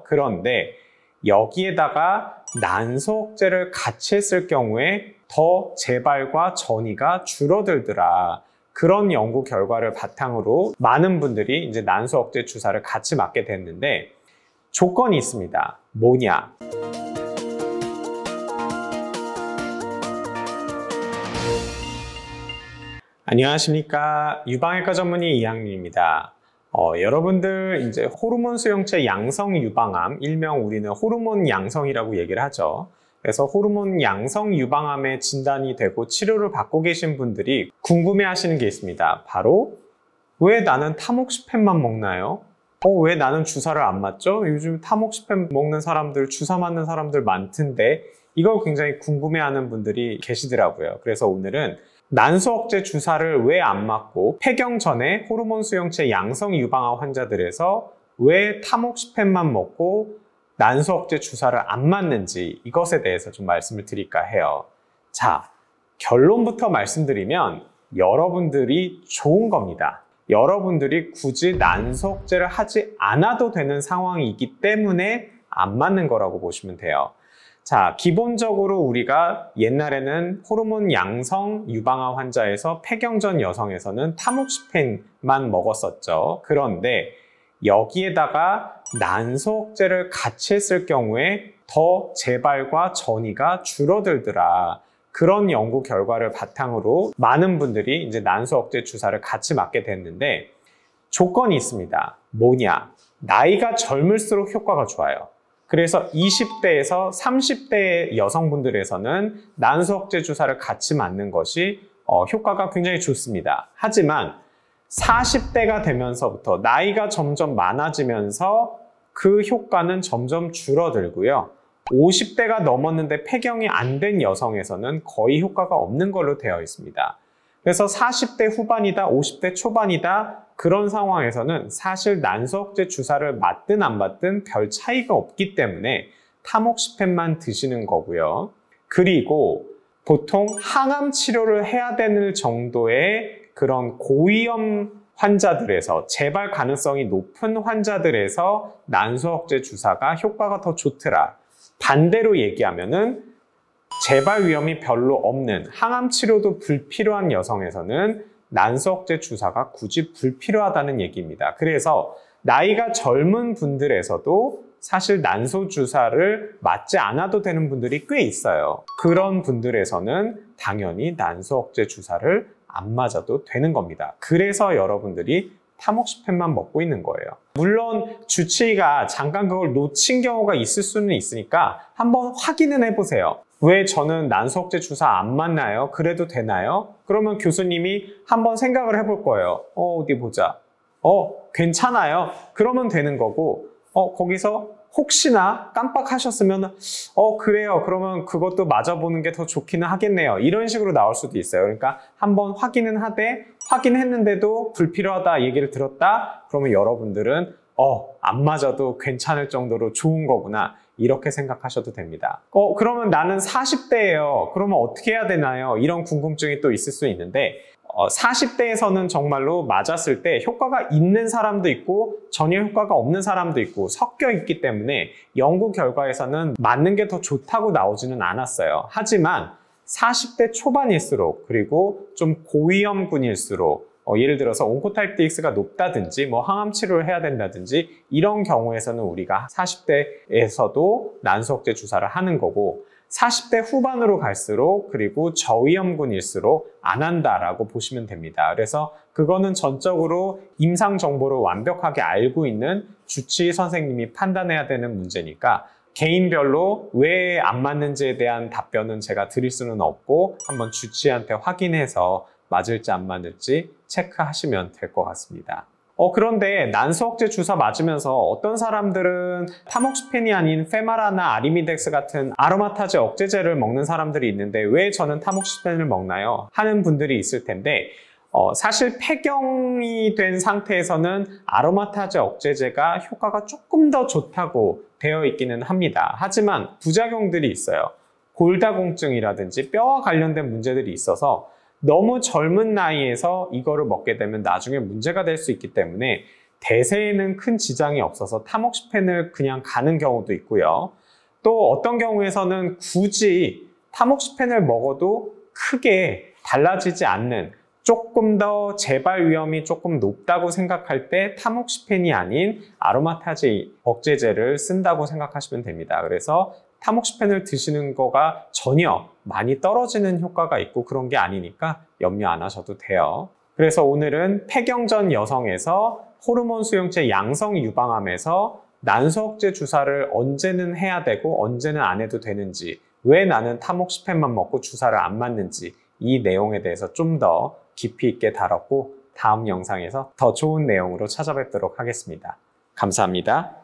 그런데 여기에다가 난소억제를 같이 했을 경우에 더 재발과 전이가 줄어들더라. 그런 연구 결과를 바탕으로 많은 분들이 이제 난소억제 주사를 같이 맞게 됐는데 조건이 있습니다. 뭐냐? 안녕하십니까. 유방외과 전문의 이학민입니다. 여러분들 이제 호르몬 수용체 양성 유방암, 일명 우리는 호르몬 양성이라고 얘기를 하죠. 그래서 호르몬 양성 유방암에 진단이 되고 치료를 받고 계신 분들이 궁금해 하시는 게 있습니다. 바로 왜 나는 타목시펜만 먹나요? 왜 나는 주사를 안 맞죠? 요즘 타목시펜 먹는 사람들, 주사 맞는 사람들 많던데 이걸 굉장히 궁금해하는 분들이 계시더라고요. 그래서 오늘은 난소억제 주사를 왜 안 맞고 폐경 전에 호르몬 수용체 양성 유방암 환자들에서 왜 타목시펜만 먹고 난소억제 주사를 안 맞는지 이것에 대해서 좀 말씀을 드릴까 해요. 자, 결론부터 말씀드리면 여러분들이 좋은 겁니다. 여러분들이 굳이 난소억제를 하지 않아도 되는 상황이기 때문에 안 맞는 거라고 보시면 돼요. 자, 기본적으로 우리가 옛날에는 호르몬 양성 유방암 환자에서 폐경전 여성에서는 타목시펜만 먹었었죠. 그런데 여기에다가 난소억제를 같이 했을 경우에 더 재발과 전이가 줄어들더라. 그런 연구 결과를 바탕으로 많은 분들이 이제 난소억제 주사를 같이 맞게 됐는데 조건이 있습니다. 뭐냐? 나이가 젊을수록 효과가 좋아요. 그래서 20대에서 30대 여성분들에서는 난소억제 주사를 같이 맞는 것이 효과가 굉장히 좋습니다. 하지만 40대가 되면서부터 나이가 점점 많아지면서 그 효과는 점점 줄어들고요. 50대가 넘었는데 폐경이 안 된 여성에서는 거의 효과가 없는 걸로 되어 있습니다. 그래서 40대 후반이다, 50대 초반이다 그런 상황에서는 사실 난소억제 주사를 맞든 안 맞든 별 차이가 없기 때문에 타목시펜만 드시는 거고요. 그리고 보통 항암 치료를 해야 되는 정도의 그런 고위험 환자들에서 재발 가능성이 높은 환자들에서 난소억제 주사가 효과가 더 좋더라. 반대로 얘기하면은 재발 위험이 별로 없는 항암 치료도 불필요한 여성에서는 난소억제 주사가 굳이 불필요하다는 얘기입니다. 그래서 나이가 젊은 분들에서도 사실 난소 주사를 맞지 않아도 되는 분들이 꽤 있어요. 그런 분들에서는 당연히 난소억제 주사를 안 맞아도 되는 겁니다. 그래서 여러분들이 타목시펜만 먹고 있는 거예요. 물론 주치의가 잠깐 그걸 놓친 경우가 있을 수는 있으니까 한번 확인은 해보세요. 왜 저는 난소억제 주사 안 맞나요? 그래도 되나요? 그러면 교수님이 한번 생각을 해볼 거예요. 어디 보자. 괜찮아요. 그러면 되는 거고 거기서 혹시나 깜빡하셨으면 그래요. 그러면 그것도 맞아보는 게 더 좋기는 하겠네요. 이런 식으로 나올 수도 있어요. 그러니까 한번 확인은 하되 확인했는데도 불필요하다 얘기를 들었다? 그러면 여러분들은 안 맞아도 괜찮을 정도로 좋은 거구나. 이렇게 생각하셔도 됩니다. 그러면 나는 40대예요. 그러면 어떻게 해야 되나요? 이런 궁금증이 또 있을 수 있는데 40대에서는 정말로 맞았을 때 효과가 있는 사람도 있고 전혀 효과가 없는 사람도 있고 섞여 있기 때문에 연구 결과에서는 맞는 게 더 좋다고 나오지는 않았어요. 하지만 40대 초반일수록 그리고 좀 고위험군일수록 예를 들어서 온코타입 DX가 높다든지 항암 치료를 해야 된다든지 이런 경우에서는 우리가 40대에서도 난소억제 주사를 하는 거고 40대 후반으로 갈수록 그리고 저위험군일수록 안 한다라고 보시면 됩니다. 그래서 그거는 전적으로 임상 정보를 완벽하게 알고 있는 주치의 선생님이 판단해야 되는 문제니까 개인별로 왜 안 맞는지에 대한 답변은 제가 드릴 수는 없고 한번 주치의한테 확인해서 맞을지 안 맞을지 체크하시면 될 것 같습니다. 그런데 난소억제 주사 맞으면서 어떤 사람들은 타목시펜이 아닌 페마라나 아리미덱스 같은 아로마타제 억제제를 먹는 사람들이 있는데 왜 저는 타목시펜을 먹나요? 하는 분들이 있을 텐데 사실 폐경이 된 상태에서는 아로마타제 억제제가 효과가 조금 더 좋다고 되어 있기는 합니다. 하지만 부작용들이 있어요. 골다공증이라든지 뼈와 관련된 문제들이 있어서 너무 젊은 나이에서 이거를 먹게 되면 나중에 문제가 될 수 있기 때문에 대세에는 큰 지장이 없어서 타모xifen 그냥 가는 경우도 있고요. 또 어떤 경우에서는 굳이 타모xifen 먹어도 크게 달라지지 않는, 조금 더 재발 위험이 조금 높다고 생각할 때 타모xifen 아닌 아로마타제 억제제를 쓴다고 생각하시면 됩니다. 그래서 타모xifen 드시는 거가 전혀 많이 떨어지는 효과가 있고 그런 게 아니니까 염려 안 하셔도 돼요. 그래서 오늘은 폐경전 여성에서 호르몬 수용체 양성 유방암에서 난소 억제 주사를 언제는 해야 되고 언제는 안 해도 되는지, 왜 나는 타모xifen만 먹고 주사를 안 맞는지, 이 내용에 대해서 좀 더 깊이 있게 다뤘고 다음 영상에서 더 좋은 내용으로 찾아뵙도록 하겠습니다. 감사합니다.